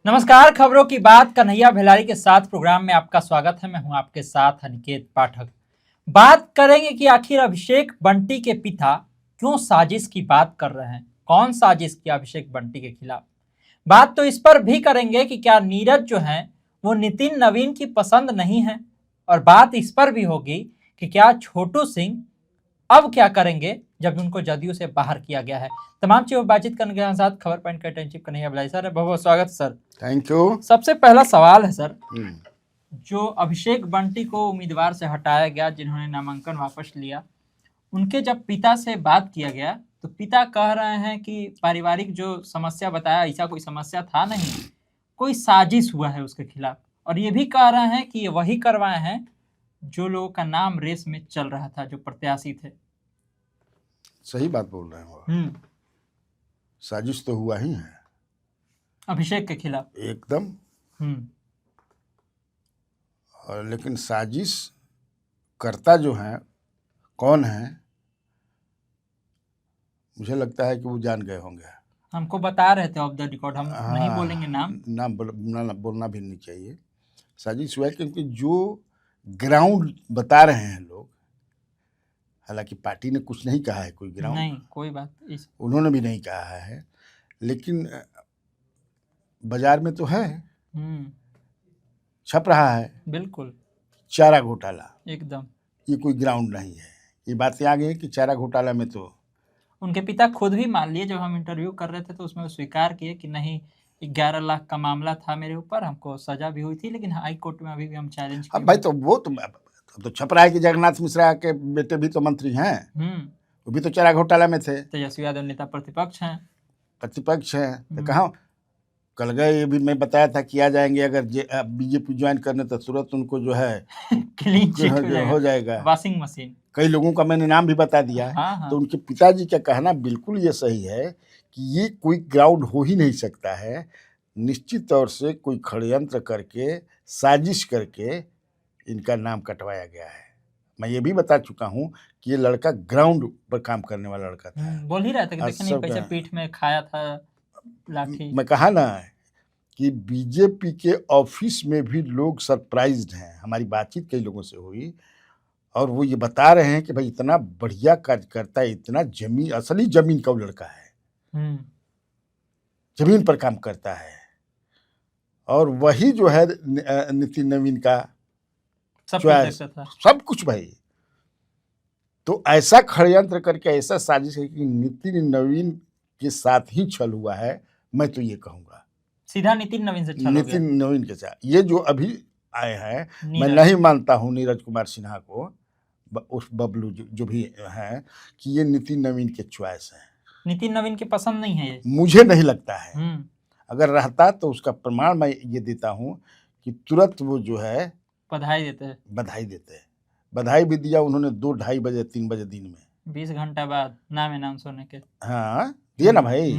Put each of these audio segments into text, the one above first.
नमस्कार, खबरों की बात कन्हैया भिलारी के साथ प्रोग्राम में आपका स्वागत है। मैं हूं आपके साथ अनिकेत पाठक। बात करेंगे कि आखिर अभिषेक बंटी के पिता क्यों साजिश की बात कर रहे हैं, कौन साजिश की अभिषेक बंटी के खिलाफ। बात तो इस पर भी करेंगे कि क्या नीरज जो है वो नितिन नवीन की पसंद नहीं है, और बात इस पर भी होगी कि क्या छोटू सिंह अब क्या करेंगे जब उनको जदयू से बाहर किया गया है। तमाम चीजों पर बातचीत करने के साथ खबर पॉइंट का editor in chief Kanhaiya Bhilai sir, बहुत बहुत स्वागत सर। Thank you. सबसे पहला सवाल है सर, जो अभिषेक बंटी को उम्मीदवार से हटाया गया, जिन्होंने नामांकन वापस लिया, उनके जब पिता से बात किया गया तो पिता कह रहे हैं कि पारिवारिक जो समस्या बताया, ऐसा कोई समस्या था नहीं, कोई साजिश हुआ है उसके खिलाफ। और ये भी कह रहे हैं कि ये वही करवाए हैं जो लोगों का नाम रेस में चल रहा था, जो प्रत्याशी थे। सही बात बोल रहे हैं वो। साजिश तो हुआ ही है अभिषेक के खिलाफ एकदम। और लेकिन साजिश करता जो है कौन है, मुझे लगता है कि वो जान गए होंगे। हमको बता रहे थे ऑफ द रिकॉर्ड, हम नहीं बोलेंगे नाम बोलना भी नहीं चाहिए। साजिश हुआ है क्योंकि जो ग्राउंड बता रहे हैं लोग, हालांकि पार्टी ने कुछ नहीं कहा है, कोई ग्राउंड नहीं, कोई बात उन्होंने भी नहीं कहा है, लेकिन बाजार में तो है, छप रहा है बिल्कुल चारा घोटाला। एकदम ये कोई ग्राउंड नहीं है। ये बातें आ गई है कि चारा घोटाला में तो उनके पिता खुद भी मान लिए, जब हम इंटरव्यू कर रहे थे तो उसमें वो स्वीकार किए कि नहीं, 11 लाख का मामला था मेरे ऊपर, हमको सजा भी हुई थी, लेकिन हाई कोर्ट में अभी भी हम चैलेंज अब भाई तो वो तो छप रहा है कि जगन्नाथ मिश्रा के बेटे भी तो मंत्री हैं, वो भी तो चारा घोटाला में थे। तेजस्वी यादव नेता प्रतिपक्ष हैं तो कहाँ कल गए, ये भी मैं बताया था कि आ जाएंगे, अगर बीजेपी ज्वाइन करने तो तुरंत उनको जो है क्लीन चिट हो जाएगा, वॉशिंग मशीन। कई लोगों का मैंने नाम भी बता दिया। हाँ। तो उनके पिताजी का कहना बिल्कुल ये सही है कि ये कोई ग्राउंड हो ही नहीं सकता है। निश्चित तौर से कोई षड्यंत्र करके, साजिश करके इनका नाम कटवाया गया है। मैं ये भी बता चुका हूँ कि ये लड़का ग्राउंड पर काम करने वाला लड़का था। बोल ही रहा था कि देखिए नहीं, कैसे पीठ में खाया था लाठी। मैं कहा ना कि बीजेपी के ऑफिस में भी लोग सरप्राइज्ड हैं। हमारी बातचीत कई लोगों से हुई और वो ये बता रहे हैं कि भाई इतना बढ़िया कार्य करता है, इतना जमीन, असली जमीन का लड़का है, जमीन पर काम करता है। और वही जो है नितिन नवीन का सब कुछ भाई। तो ऐसा षड्यंत्र करके, ऐसा साजिश है कि नितिन नवीन के साथ ही छल हुआ है। मैं तो ये कहूंगा सीधा नितिन नवीन से छल हो गया। नितिन नवीन के साथ ये जो अभी आए हैं, मैं नहीं मानता हूँ नीरज कुमार सिन्हा को, उस बबलू जो भी हैं, कि ये नितिन नवीन के चॉइस है। नितिन नवीन की पसंद नहीं है ये, मुझे नहीं लगता है। अगर रहता तो उसका प्रमाण मैं ये देता हूँ कि तुरंत वो जो है बधाई देते हैं। बधाई भी दिया उन्होंने 2, 2:30 बजे, 3 बजे दिन में, 20 घंटा बाद नाम अनाउंस होने के। हाँ दिया ना भाई,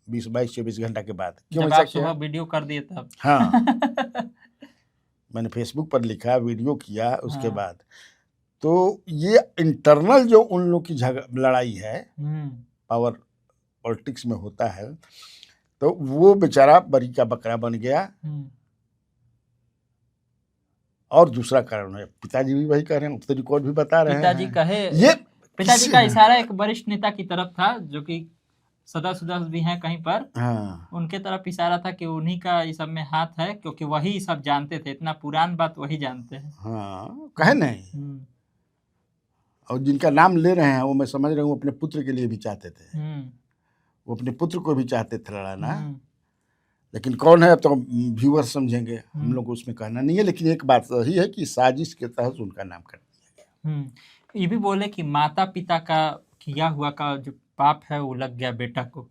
20, 22, 24 घंटा के बाद। क्यों ऐसा किया? सुबह वीडियो कर दिए तब। हाँ मैंने फेसबुक पर लिखा, वीडियो किया उसके बाद। तो ये इंटरनल जो उन लोग की लड़ाई है, पावर पॉलिटिक्स में होता है, तो वो बेचारा बरी का बकरा बन गया। और दूसरा कारण है, पिताजी भी वही कह रहे हैं, उस रिकॉर्ड भी बता रहे हैं। पिताजी कहे, ये पिताजी का इशारा एक वरिष्ठ नेता की तरफ था, जो कि सदस्य भी हैं कहीं पर। उनके तरफ इशारा था कि उन्हीं का इस सब में हाथ है, क्योंकि वही सब जानते थे, इतना पुरान बात वही जानते हैं। कहे नहीं। और जिनका नाम ले रहे हैं वो मैं समझ रहा हूँ अपने पुत्र के लिए भी चाहते थे, वो अपने पुत्र को भी चाहते थे लड़ाना। लेकिन कौन है तो व्यूअर समझेंगे, हम लोग को उसमें कहना नहीं है। लेकिन एक बात सही है कि साजिश के तहत उनका नाम कर दिया गया। ये भी बोले कि माता पिता का किया हुआ का जो पाप है वो लग गया बेटा को।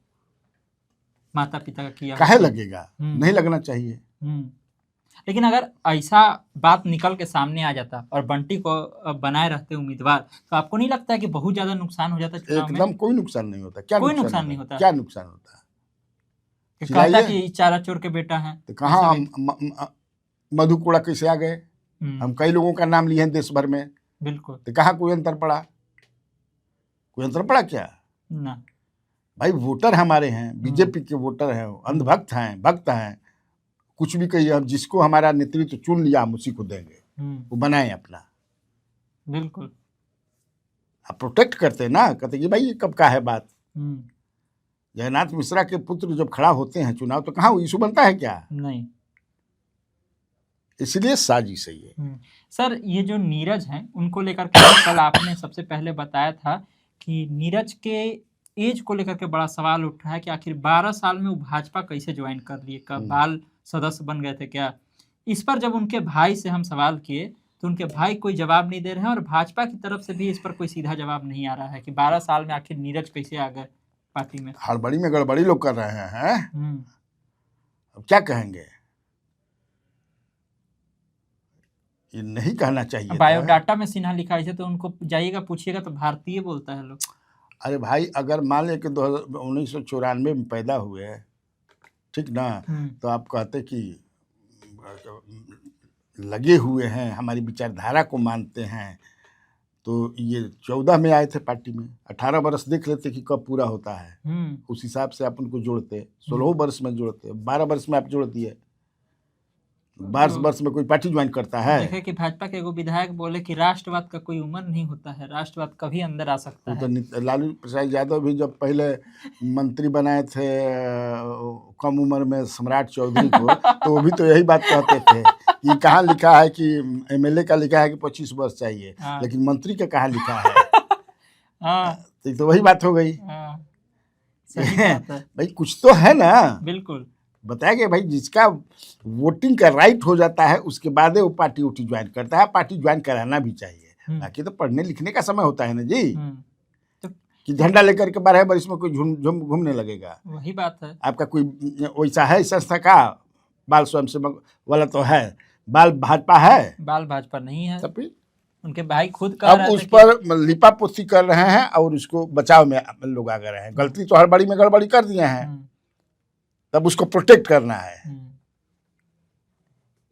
माता पिता का किया काहे लगेगा? नहीं लगना चाहिए। लेकिन अगर ऐसा बात निकल के सामने आ जाता और बंटी को बनाए रहते उम्मीदवार, तो आपको नहीं लगता है कि बहुत ज्यादा नुकसान हो जाता चुनाव में? एकदम कोई नुकसान नहीं होता। क्या कोई नुकसान नहीं होता? क्या नुकसान होता? कहता कि चारा चोर के बेटा है। तो कहाँ मधु कोड़ा कैसे आ गए? हम कई लोगों का नाम लिए हैं देश भर में। बिल्कुल। तो कहाँ कोई अंतर पड़ा? कोई अंतर पड़ा क्या? ना भाई, वोटर हमारे हैं, बीजेपी के वोटर हैं, अंधभक्त हैं, भक्त हैं, कुछ भी कहिए, हम जिसको हमारा नेतृत्व चुन लिया हम उसी को देंगे, वो बनाए अपना। बिल्कुल। आप प्रोटेक्ट करते हैं ना, कहते कि भाई ये कब का है बात। जगन्नाथ मिश्रा के पुत्र जब खड़ा होते हैं चुनाव तो कहाँ वो इशू बनता है क्या? नहीं। इसलिए साजिश है ये। सर ये जो नीरज हैं उनको लेकर के कल आपने सबसे पहले बताया था कि नीरज के एज को लेकर के बड़ा सवाल उठ रहा है कि आखिर 12 साल में वो भाजपा कैसे ज्वाइन कर लिए, कब बाल सदस्य बन गए थे क्या? इस पर जब उनके भाई से हम सवाल किए तो उनके भाई कोई जवाब नहीं दे रहे हैं और भाजपा की तरफ से भी इस पर कोई सीधा जवाब नहीं आ रहा है कि 12 साल में आखिर नीरज कैसे आ गए पार्टी में। हड़बड़ी में गड़बड़ी लोग कर रहे हैं। अब क्या कहेंगे, ये नहीं कहना चाहिए। बायोडाटा में सिन्हा लिखा है तो उनको जाइएगा पूछिएगा तो भारतीय बोलता है लोग। अरे भाई अगर मान लें कि 1994 में पैदा हुए, ठीक ना, तो आप कहते कि लगे हुए हैं, हमारी विचारधारा को मानते हैं, तो ये 14 में आए थे पार्टी में। 18 वर्ष देख लेते कि कब पूरा होता है, उस हिसाब से आप उनको जोड़ते। 16 वर्ष में जोड़ते, 12 वर्ष में आप जोड़ दिए। 12 वर्ष में कोई पार्टी ज्वाइन करता है? देखे कि भाजपा के एगो विधायक बोले कि राष्ट्रवाद का कोई उम्र नहीं होता है, राष्ट्रवाद कभी अंदर आ सकता है। तो लालू प्रसाद यादव भी जब पहले मंत्री बनाए थे कम उम्र में सम्राट चौधरी को, तो वो भी तो यही बात कहते थे कि कहाँ लिखा है कि एमएलए का लिखा है कि 25 वर्ष चाहिए, लेकिन मंत्री का कहाँ लिखा है? तो वही बात हो गई। भाई कुछ तो है ना। बिल्कुल बताया कि भाई जिसका वोटिंग का राइट हो जाता है उसके बाद वो पार्टी उठी ज्वाइन करता है। पार्टी ज्वाइन कराना भी चाहिए, बाकी तो पढ़ने लिखने का समय होता है ना जी। तो कि झंडा लेकर के 12 वर्ष में कोई झूम घूमने लगेगा। वही बात है। आपका कोई वैसा है संस्था का? बाल स्वयंसेवक वाला तो है, बाल भाजपा है? बाल भाजपा नहीं है। तब फिर उनके भाई खुद कह रहे अब उस पर लिपा पोती कर रहे हैं और उसको बचाव में लोग आ गए हैं। गलती तो हड़बड़ी में गड़बड़ी कर दिए हैं, तब उसको प्रोटेक्ट करना है।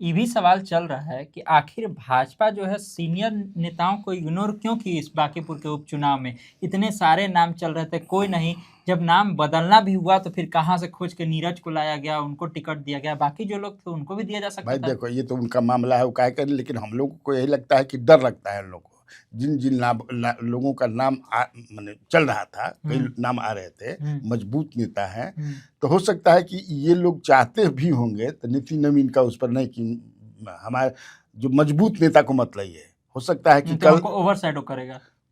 ये भी सवाल चल रहा है कि आखिर भाजपा जो है सीनियर नेताओं को इग्नोर क्यों की इस बांकीपुर के उपचुनाव में? इतने सारे नाम चल रहे थे, कोई नहीं। जब नाम बदलना भी हुआ तो फिर कहाँ से खोज के नीरज को लाया गया, उनको टिकट दिया गया, बाकी जो लोग थे उनको भी दिया जा सकता भाई था। देखो ये तो उनका मामला है, वो क्या करें, लेकिन हम लोगों को यही लगता है कि डर लगता है लोगों को। जिन जिन लोगों का नाम माने चल रहा था, कई नाम आ रहे थे, मजबूत नेता है, तो हो सकता है कि ये लोग चाहते भी होंगे तो नीति नवीन का उस पर नहीं कि हमारे जो मजबूत नेता को मत लाइए। हो सकता है कि कल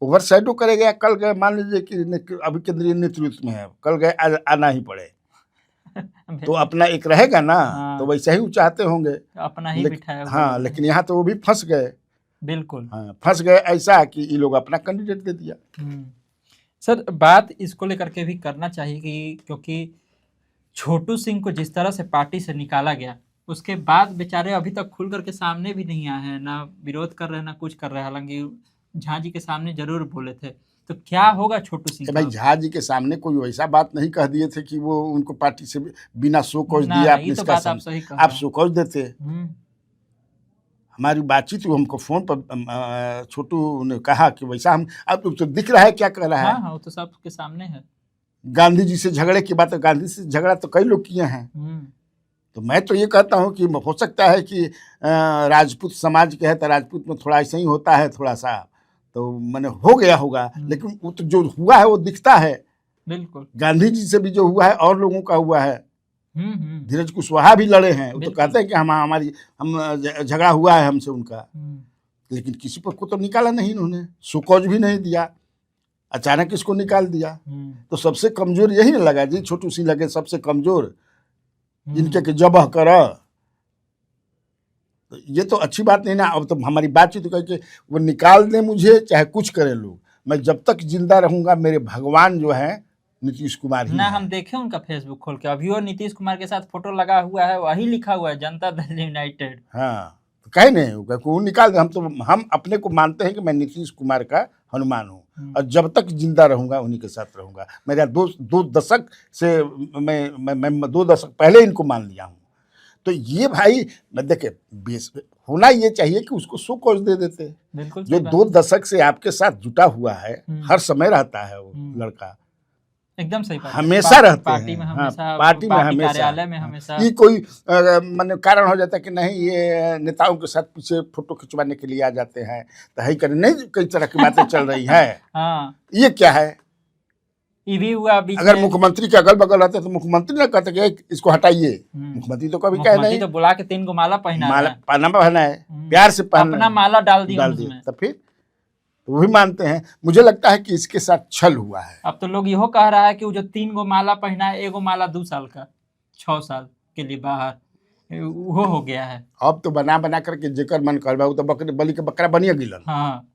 ओवरसाइडो करेगा, या कल गए मान लीजिए कि अभी केंद्रीय नेतृत्व में है, कल गए आना ही पड़े तो अपना एक रहेगा ना। तो वैसे ही वो चाहते होंगे अपना ही बिठाया। हाँ, लेकिन यहाँ तो वो भी फंस गए। बिल्कुल हाँ, फंस गए ऐसा कि ये लोग अपना कैंडिडेट दे दिया। सर बात इसको लेकर के भी करना चाहिए कि क्योंकि छोटू सिंह को जिस तरह से पार्टी से निकाला गया उसके बाद बेचारे अभी तक खुल करके सामने भी नहीं आए हैं, ना विरोध कर रहे हैं ना कुछ कर रहे हैं। हालांकि झा जी के सामने जरूर बोले थे, तो क्या होगा छोटू सिंह? भाई झा जी के सामने कोई वैसा बात नहीं कह दिए थे कि वो उनको पार्टी से बिना शोकॉज दिए आप शोकॉज देते। हमारी बातचीत हमको फोन पर छोटू ने कहा कि वैसा हम, अब तो दिख रहा है क्या कह रहा है। हाँ, तो सबके सामने है। गांधी जी से झगड़े की बात, गांधी से झगड़ा तो कई लोग किए हैं। तो मैं तो ये कहता हूँ कि हो सकता है कि राजपूत समाज के है तो राजपूत में थोड़ा ऐसा ही होता है, थोड़ा सा तो मैंने हो गया होगा, लेकिन वो तो जो हुआ है वो दिखता है। बिल्कुल गांधी जी से भी जो हुआ है और लोगों का हुआ है। धीरज कुशवाहा भी लड़े हैं, वो तो कहते हैं कि हम झगड़ा हुआ है हमसे उनका, लेकिन किसी पर को तो निकाला नहीं उन्होंने, सुकौज भी नहीं दिया, अचानक इसको निकाल दिया। तो सबसे कमजोर यही ना लगा जी, छोटू सिंह लगे सबसे कमजोर, इनके के जबह कर। तो ये तो अच्छी बात नहीं ना। अब तो हमारी बातचीत करके वो निकाल दें मुझे, चाहे कुछ करें लोग, मैं जब तक जिंदा रहूंगा मेरे भगवान जो है नीतीश कुमार ही ना। हम देखे उनका फेसबुक खोल के, अभी वो नीतीश कुमार के साथ फोटो लगा हुआ है, वही लिखा हुआ है जनता दल यूनाइटेड। हाँ, तो कहे नहीं वो निकाल दे। हम अपने को मानते हैं कि मैं नीतीश कुमार का हनुमान हूँ, और जब तक जिंदा रहूंगा उन्हीं के साथ रहूंगा। मेरा दो दशक से मैं 2 दशक पहले इनको मान लिया हूँ। तो ये भाई देखे होना ये चाहिए कि उसको शो कॉज दे देते। जो 2 दशक से आपके साथ जुटा हुआ है, हर समय रहता है वो लड़का, एकदम सही बात है। हमेशा रहते पार्टी हैं। में हाँ, हमेशा, पार्टी में पार्टी हमेशा। कार्यालय में हाँ, हमेशा। ये कोई माने कारण हो जाता है कि नहीं ये नेताओं के साथ पीछे फोटो खिंचवाने के लिए आ जाते हैं, तो है करें नहीं, कई तरह की बातें चल रही हैं। हाँ, ये क्या है? ये भी हुआ बीच अगर में। मुख्यमंत्री के अगल बगल रहते तो मुख्यमंत्री ना कहते कि इसको हटाइए। मुख्यमंत्री तो कभी कहे मुख्यमंत्री नहीं, तो बुला के 3 को माला पहना रहे माला हैं। पहना पहना है, प्यार से पहन अपना माला डाल दिया दिए, उसमें। तो फिर तो वो भी मानते हैं। मुझे लगता है कि इसके साथ छल हुआ है। अब तो लोग इहो कह रहा है कि वो जो 3 गो माला पहना है, एगो माला 2 साल का, 6 साल के लिए बाहर, वो हो गया है। अब तो बना बना करके जेकर मन कर बा, वो तो बकरे बलि के बकरा बनिए गिलन। हाँ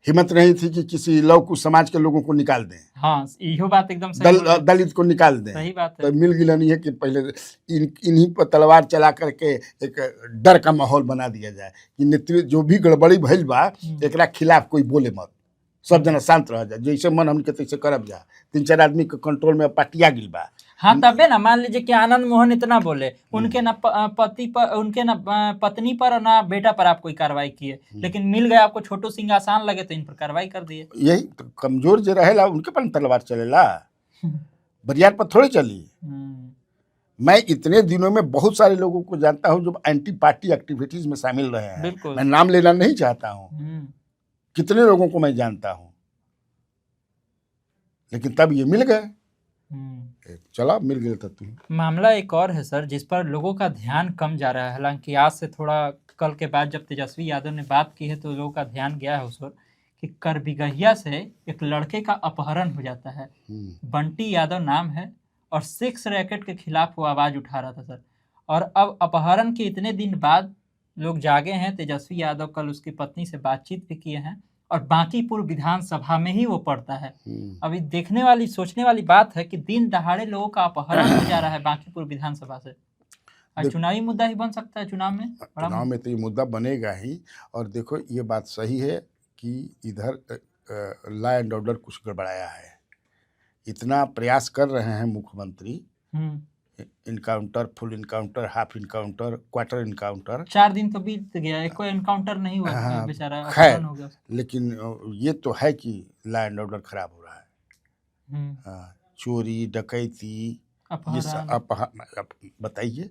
हिम्मत नहीं थी कि किसी लव कुश समाज के लोगों को निकाल दें, हाँ, इहो बात एकदम सही बोल रहे हैं। दलित को निकाल दें। सही बात है। तो मिल गिलन ये कि पहले इन्हीं पर तलवार चला करके एक डर का माहौल बना दिया जाए कि नेतृत्व जो भी गड़बड़ी भइल बा एकरा खिलाफ कोई बोले मत, सब जना शांत रह जाए, जैसे मन हमके तैसे करब जा। 3-4 आदमी के कंट्रोल में पाटिया गिल बा। हाँ, तबे ना मान लीजिए कि आनंद मोहन इतना बोले, उनके ना पति पर, उनके ना पत्नी पर और ना बेटा पर आप कोई कार्रवाई किए, लेकिन मिल गए आपको छोटू सिंह आसान लगे तो इन पर कार्रवाई कर दिए। यही तो कमजोर जो रहेला उनके पर तलवार चलेला, बरियार पर थोड़ी चली। मैं इतने दिनों में बहुत सारे लोगों को जानता हूँ जो एंटी पार्टी एक्टिविटीज में शामिल रहे हैं। बिल्कुल। मैं नाम लेना नहीं चाहता हूँ, कितने लोगों को मैं जानता हूँ, लेकिन तब ये मिल गए। चला मिल गए तब तुम। मामला एक और है सर, जिस पर लोगों का ध्यान कम जा रहा है। हालांकि आज से थोड़ा कल के बाद जब तेजस्वी यादव ने बात की है तो लोगों का ध्यान गया है उस पर कि करबिगहिया से एक लड़के का अपहरण हो जाता है। बंटी यादव नाम है और सेक्स रैकेट के खिलाफ वो आवाज उठा रहा था सर। और अब अपहरण के इतने दिन बाद लोग जागे हैं। तेजस्वी यादव कल उसकी पत्नी से बातचीत भी किए हैं और बांकीपुर विधानसभा में ही वो पड़ता है। अभी देखने वाली, सोचने वाली बात है कि दिन दहाड़े लोगों का अपहरण हो जा रहा है बांकीपुर विधानसभा से। चुनावी मुद्दा ही बन सकता है चुनाव में। चुनाव में तो ये मुद्दा बनेगा ही। और देखो ये बात सही है कि इधर लॉ एंड ऑर्डर कुछ गड़बड़ाया है। इतना प्रयास कर रहे हैं मुख्यमंत्री, encounter, full encounter, half encounter, quarter encounter. 4 दिन तो बीत गया, कोई एनकाउंटर नहीं हुआ। हाँ, बेचारा खैर हो गया। लेकिन ये तो है कि लॉ एंड ऑर्डर खराब हो रहा है। चोरी, डकैती, बताइए।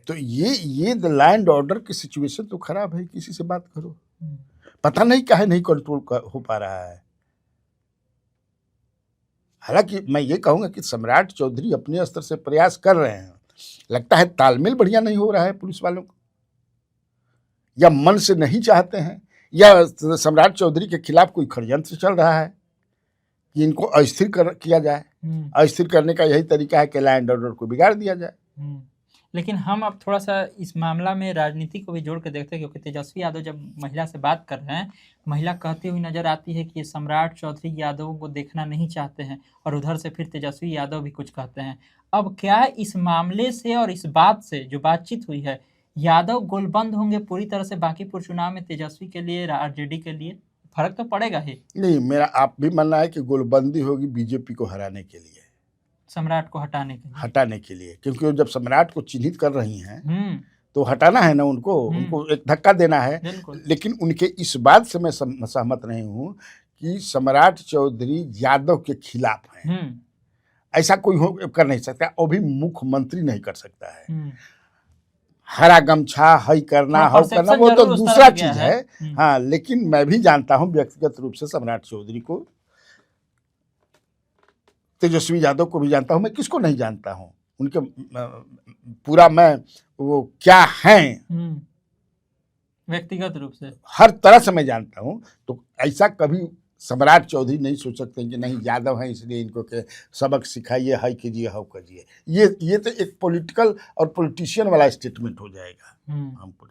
तो ये द लॉ एंड ऑर्डर की सिचुएशन तो खराब है। किसी से बात करो, पता नहीं काहे नहीं कंट्रोल हो पा रहा है। हालांकि मैं ये कहूँगा कि सम्राट चौधरी अपने स्तर से प्रयास कर रहे हैं। लगता है तालमेल बढ़िया नहीं हो रहा है पुलिस वालों को, या मन से नहीं चाहते हैं, या सम्राट चौधरी के खिलाफ कोई षड्यंत्र चल रहा है कि इनको अस्थिर किया जाए। अस्थिर करने का यही तरीका है कि लॉ एंड ऑर्डर को बिगाड़ दिया जाए। लेकिन हम अब थोड़ा सा इस मामला में राजनीति को भी जोड़ के देखते हैं, क्योंकि तेजस्वी यादव जब महिला से बात कर रहे हैं, महिला कहती हुई नजर आती है कि ये सम्राट चौधरी यादव को देखना नहीं चाहते हैं, और उधर से फिर तेजस्वी यादव भी कुछ कहते हैं। अब क्या इस मामले से और इस बात से जो बातचीत हुई है, यादव गोलबंद होंगे पूरी तरह से बांकीपुर चुनाव में तेजस्वी के लिए, आरजेडी के लिए? फर्क तो पड़ेगा ही नहीं। मेरा आप भी मानना है कि गोलबंदी होगी बीजेपी को हराने के लिए, सम्राट को हटाने के लिए, क्योंकि जब सम्राट को चिन्हित कर रही हैं तो हटाना है ना उनको एक धक्का देना है। लेकिन उनके इस बात से मैं सहमत नहीं हूँ कि सम्राट चौधरी यादव के खिलाफ हैं। ऐसा कोई कर नहीं सकता, वो भी मुख्यमंत्री नहीं कर सकता है। हरा गमछा हई करना हो करना वो तो दूसरा चीज है। हाँ, लेकिन मैं भी जानता हूँ व्यक्तिगत रूप से सम्राट चौधरी को, तेजस्वी यादव को भी जानता हूँ। मैं किसको नहीं जानता हूँ, उनके पूरा मैं वो क्या हैं व्यक्तिगत रूप से हर तरह से मैं जानता हूँ। तो ऐसा कभी सम्राट चौधरी नहीं सोच सकते कि नहीं यादव हैं इसलिए इनको के सबक सिखाइए, हाई कीजिए, हाउ कीजिए। ये तो एक पॉलिटिकल और पॉलिटिशियन वाला स्टेटमेंट हो जाएगा। हमको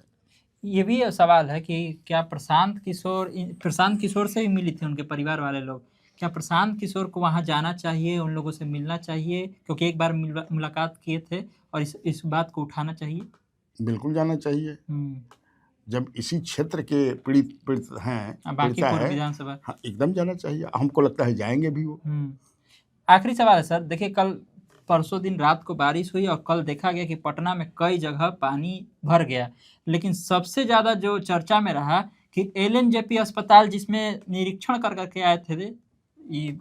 ये भी सवाल है कि क्या प्रशांत किशोर से भी मिली थी उनके परिवार वाले लोग, क्या प्रशांत किशोर को वहां जाना चाहिए, उन लोगों से मिलना चाहिए? क्योंकि एक बार मुलाकात किए थे, और इस बात को उठाना चाहिए। बिल्कुल जाना चाहिए। जब इसी क्षेत्र के पीड़ित हैं, बांकीपुर विधानसभा, हाँ, एकदम जाना चाहिए। हमको लगता है जाएंगे भी वो। आखिरी सवाल है सर, देखिए कल परसों दिन रात को बारिश हुई और कल देखा गया कि पटना में कई जगह पानी भर गया, लेकिन सबसे ज्यादा जो चर्चा में रहा कि LNJP अस्पताल जिसमें निरीक्षण करके आए थे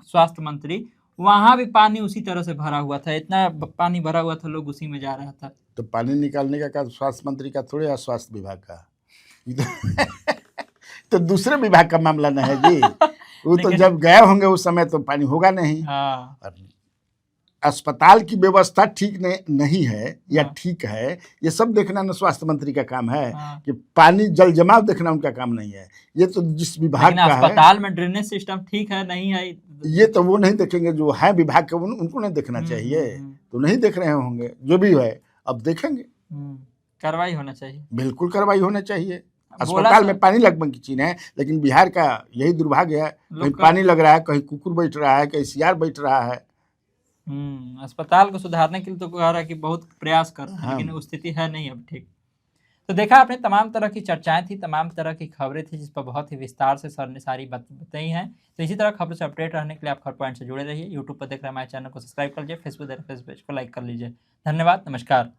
स्वास्थ्य मंत्री, वहां भी पानी उसी तरह से भरा हुआ था, इतना पानी भरा हुआ था, लोग उसी में जा रहा था। तो पानी निकालने का काम स्वास्थ्य मंत्री का थोड़े या स्वास्थ्य विभाग का। ये तो दूसरे विभाग का मामला न है जी। वो तो लेकिन- जब गए होंगे उस समय तो पानी होगा नहीं। हाँ और अस्पताल की व्यवस्था ठीक नहीं है या हाँ। ठीक है, ये सब देखना न स्वास्थ्य मंत्री का काम है। हाँ। कि पानी जल जमाव देखना उनका काम नहीं है। ये तो जिस विभाग लेकिन का है, अस्पताल में ड्रेनेज सिस्टम ठीक है नहीं है, ये तो वो नहीं देखेंगे जो है विभाग के, उनको नहीं देखना चाहिए। तो नहीं देख रहे होंगे, जो भी है अब देखेंगे। कार्रवाई होना चाहिए, बिल्कुल कार्रवाई होना चाहिए। बोला अस्पताल तो- में पानी लगने की चीज है, लेकिन बिहार का यही दुर्भाग्य है, कहीं लोग का- पानी लग रहा है, कहीं कुकुर बैठ रहा है, कहीं सियार बैठ रहा है। अस्पताल को सुधारने के लिए तो कह रहा है कि बहुत प्रयास कर रहे हैं, हाँ। लेकिन वो स्थिति है नहीं अब ठीक। तो देखा आपने, तमाम तरह की चर्चाएं थी, तमाम तरह की खबरें थी, जिस पर बहुत ही विस्तार से सर ने सारी बात बताई हैं। तो इसी तरह खबरों से अपडेट रहने के लिए आप खबर पॉइंट से जुड़े रहिए। यूट्यूब पर देख रहे हैं हमारे चैनल को सब्सक्राइब कर लीजिए, फेसबुक देख रहे हैं पेज को लाइक कर लीजिए। धन्यवाद, नमस्कार।